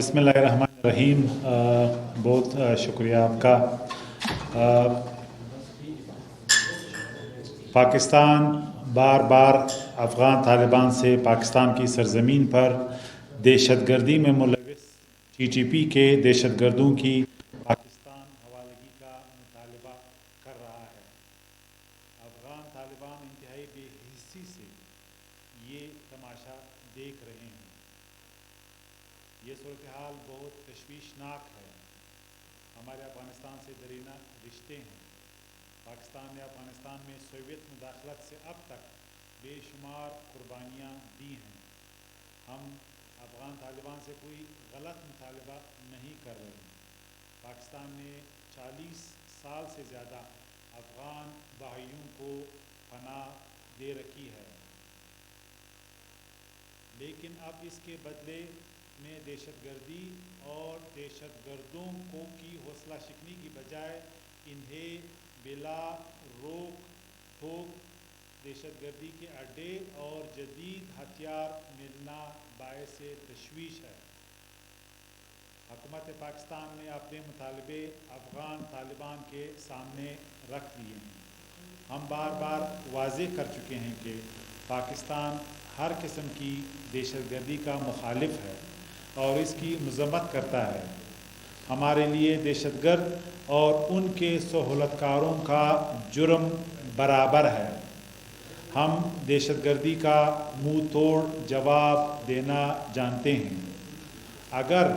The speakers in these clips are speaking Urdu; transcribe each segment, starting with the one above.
بسم اللہ الرحمن الرحیم. بہت شکریہ آپ کا. پاکستان بار بار افغان طالبان سے پاکستان کی سرزمین پر دہشت گردی میں ملوث TTP کے دہشت گردوں کی پاکستان حوالگی کا مطالبہ کر رہا ہے. افغان طالبان انتہائی بے حسی سے یہ تماشا دیکھ رہے ہیں. یہ صورتحال بہت تشویشناک ہے. ہمارے افغانستان سے دیرینہ رشتے ہیں. پاکستان نے افغانستان میں سوویت مداخلت سے اب تک بے شمار قربانیاں دی ہیں. ہم افغان طالبان سے کوئی غلط مطالبہ نہیں کر رہے. پاکستان نے 40 سال سے زیادہ افغان بھائیوں کو پناہ دے رکھی ہے، لیکن اب اس کے بدلے میں دہشت گردی اور دہشت گردوں کو کی حوصلہ شکنی کی بجائے انہیں بلا روک ٹوک دہشت گردی کے اڈے اور جدید ہتھیار ملنا باعث تشویش ہے. حکومت پاکستان نے اپنے مطالبے افغان طالبان کے سامنے رکھ دیے ہیں. ہم بار بار واضح کر چکے ہیں کہ پاکستان ہر قسم کی دہشت گردی کا مخالف ہے اور اس کی مذمت کرتا ہے. ہمارے لیے دہشت گرد اور ان کے سہولت کاروں کا جرم برابر ہے. ہم دہشت گردی کا منہ توڑ جواب دینا جانتے ہیں. اگر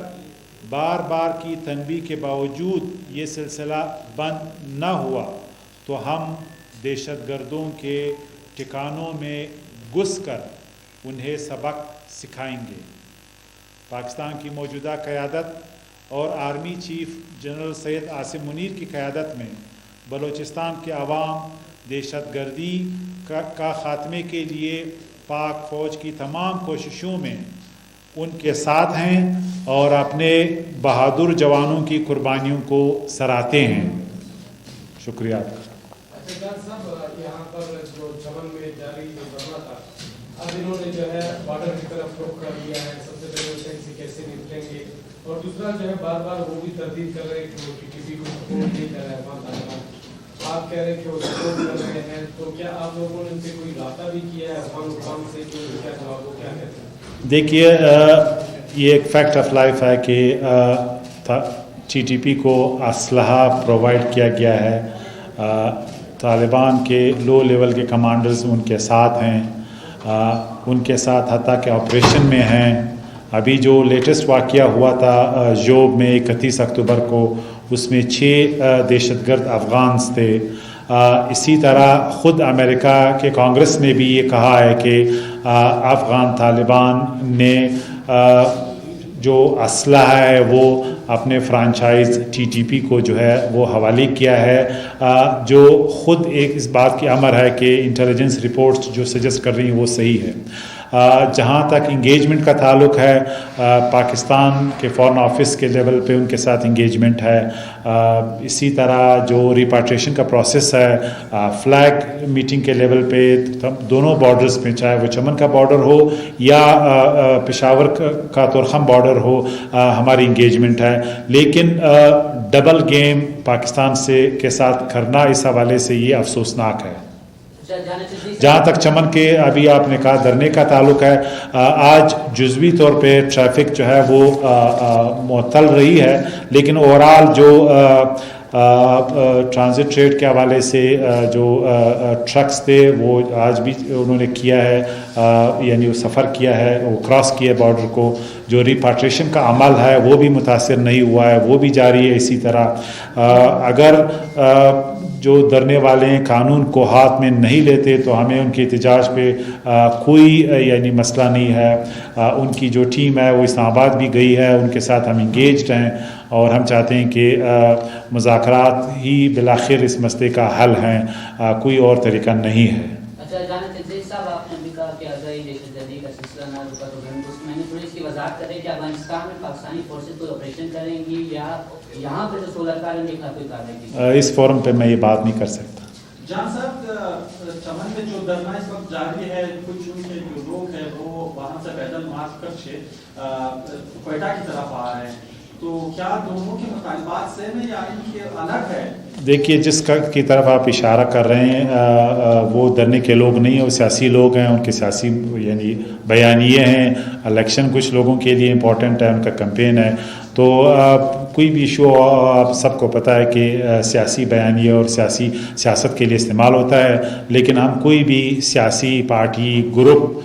بار بار کی تنبیہ کے باوجود یہ سلسلہ بند نہ ہوا تو ہم دہشت گردوں کے ٹھکانوں میں گھس کر انہیں سبق سکھائیں گے. پاکستان کی موجودہ قیادت اور army chief general Syed Asim Munir کی قیادت میں بلوچستان کے عوام دہشت گردی کا خاتمے کے لیے پاک فوج کی تمام کوششوں میں ان کے ساتھ ہیں اور اپنے بہادر جوانوں کی قربانیوں کو سراہتے ہیں. شکریہ. یہاں پر جو چمن میں جاری جو دھرنا تھا، اب انہوں نے جو ہے بارڈر کی طرف رخ کر لیا ہے. سب سے پہلے ان سے کیسے نپٹیں گے، اور دوسرا جو ہے بار بار وہ بھی تردید کر رہے ہیں کہ وہ TTP کو سپورٹ نہیں کر رہے افغان طالبان. آپ کہہ رہے ہیں کہ وہ سپورٹ کر رہے ہیں، تو کیا آپ لوگوں نے ان سے کوئی رابطہ بھی کیا ہے افغان حکام سے؟ جو کیا جواب وہ کیا کہتے ہیں؟ دیکھیے، یہ ایک فیکٹ آف لائف ہے کہ TTP کو اسلحہ پرووائڈ کیا گیا ہے. طالبان کے لو لیول کے کمانڈرز ان کے ساتھ ہیں، ان کے ساتھ حتیٰ کہ آپریشن میں ہیں. ابھی جو لیٹسٹ واقعہ ہوا تھا جوب میں 31 اکتوبر کو، اس میں 6 دہشت گرد افغانز تھے. اسی طرح خود امریکہ کے کانگریس نے بھی یہ کہا ہے کہ افغان طالبان نے جو اسلحہ ہے وہ اپنے فرانچائز TTP کو جو ہے وہ حوالے کیا ہے، جو خود ایک اس بات کی امر ہے کہ انٹیلیجنس رپورٹس جو سجیسٹ کر رہی ہیں وہ صحیح ہے. جہاں تک انگیجمنٹ کا تعلق ہے، پاکستان کے فارن آفس کے لیول پہ ان کے ساتھ انگیجمنٹ ہے. اسی طرح جو ریپاٹریشن کا پروسیس ہے، فلیگ میٹنگ کے لیول پہ دونوں بارڈرز پہ، چاہے وہ چمن کا بارڈر ہو یا پشاور کا تورخم بارڈر ہو، ہماری انگیجمنٹ ہے. لیکن ڈبل گیم پاکستان کے ساتھ کرنا اس حوالے سے یہ افسوسناک ہے. جہاں تک چمن کے ابھی آپ نے کہا دھرنے کا تعلق ہے، آج جزوی طور پہ ٹریفک جو ہے وہ معطل رہی ہے، لیکن اوورال جو ٹرانزٹ ٹریڈ کے حوالے سے جو ٹرکس تھے وہ آج بھی انہوں نے کیا ہے، یعنی وہ سفر کیا ہے، وہ کراس کیا ہے بارڈر کو. جو ریپاٹریشن کا عمل ہے وہ بھی متاثر نہیں ہوا ہے، وہ بھی جاری ہے. اسی طرح اگر جو دھرنے والے قانون کو ہاتھ میں نہیں لیتے تو ہمیں ان کے احتجاج پہ کوئی یعنی مسئلہ نہیں ہے. ان کی جو ٹیم ہے وہ اسلام آباد بھی گئی ہے، ان کے ساتھ ہم انگیجڈ ہیں اور ہم چاہتے ہیں کہ مذاکرات ہی بالآخر اس مسئلے کا حل ہیں، کوئی اور طریقہ نہیں ہے. اچھا جانب تجزیہ صاحب، آپ نے بھی کہا کہ اگر دہشت گردی کا سلسلہ نہ رکا تو اس میں نے تھوڑی اس کی وضاحت کریں کہ افغانستان میں پاکستانی فورسز کوئی آپریشن کریں گی یا یہاں پہ جو سولر کار ان کے خلاف کوئی کارروائی کی؟ اس فورم پہ میں یہ بات نہیں کر سکتا. جان صاحب چمن میں جو دھرنا اس وقت جاری ہے، کچھ ان کے جو لوگ ہیں وہ وہاں سے پیدل مارچ کر کوئٹہ کی طرف آ رہے ہیں، تو کیا دونوں کے مطالبات سیم ہیں یا ان کے الگ ہے؟ دیکھیے جس کی طرف آپ اشارہ کر رہے ہیں وہ دھرنے کے لوگ نہیں ہیں، وہ سیاسی لوگ ہیں، ان کے سیاسی یعنی بیانیے ہیں. الیکشن کچھ لوگوں کے لیے امپورٹنٹ ہے، ان کا کمپین ہے. تو کوئی بھی ایشو آپ سب کو پتہ ہے کہ سیاسی بیانیے اور سیاست کے لیے استعمال ہوتا ہے، لیکن ہم کوئی بھی سیاسی پارٹی گروپ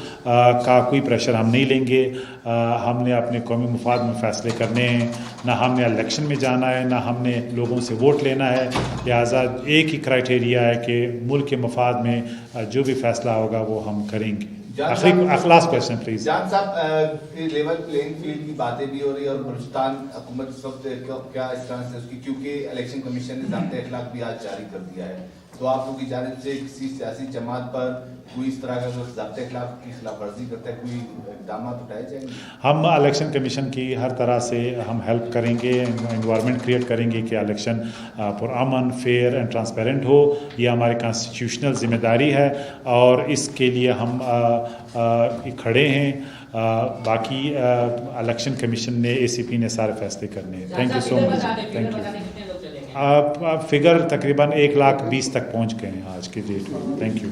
کا کوئی پریشر ہم نہیں لیں گے. ہم نے اپنے قومی مفاد میں فیصلے کرنے ہیں، نہ ہم نے الیکشن میں جانا ہے، نہ ہم نے لوگوں سے ووٹ لینا ہے. لہٰذا ایک ہی کرائٹیریا ہے کہ ملک کے مفاد میں جو بھی فیصلہ ہوگا وہ ہم کریں گے. Last question please. جان صاحب لیول پلینگ فیلڈ کی باتیں بھی ہو رہی ہے اور بلوچستان حکومت اس وقت کیا اسٹانس ہے اس کی، کیونکہ الیکشن کمیشن نے ضابطۂ اخلاق بھی آج جاری کر دیا ہے، تو آپ لوگ کی جانب سے کسی سیاسی جماعت پر کوئی اس طرح کا ضابطۂ اخلاق کی خلاف ورزی کرتا ہے کوئی اقدامات اٹھائے جائیں گے؟ ہم الیکشن کمیشن کی ہر طرح سے ہم ہیلپ کریں گے، انوائرمنٹ کریٹ کریں گے کہ الیکشن پرامن، فیئر اینڈ ٹرانسپیرنٹ ہو. یہ ہماری کانسٹیٹیوشنل ذمہ داری ہے اور اس کے لیے ہم کھڑے ہیں. باقی الیکشن کمیشن نے ACP نے سارے فیصلے کرنے ہیں. Thank you so much. Thank you. Figure تقریباً 120,000 تک پہنچ گئے ہیں آج کی ڈیٹ میں. Thank you.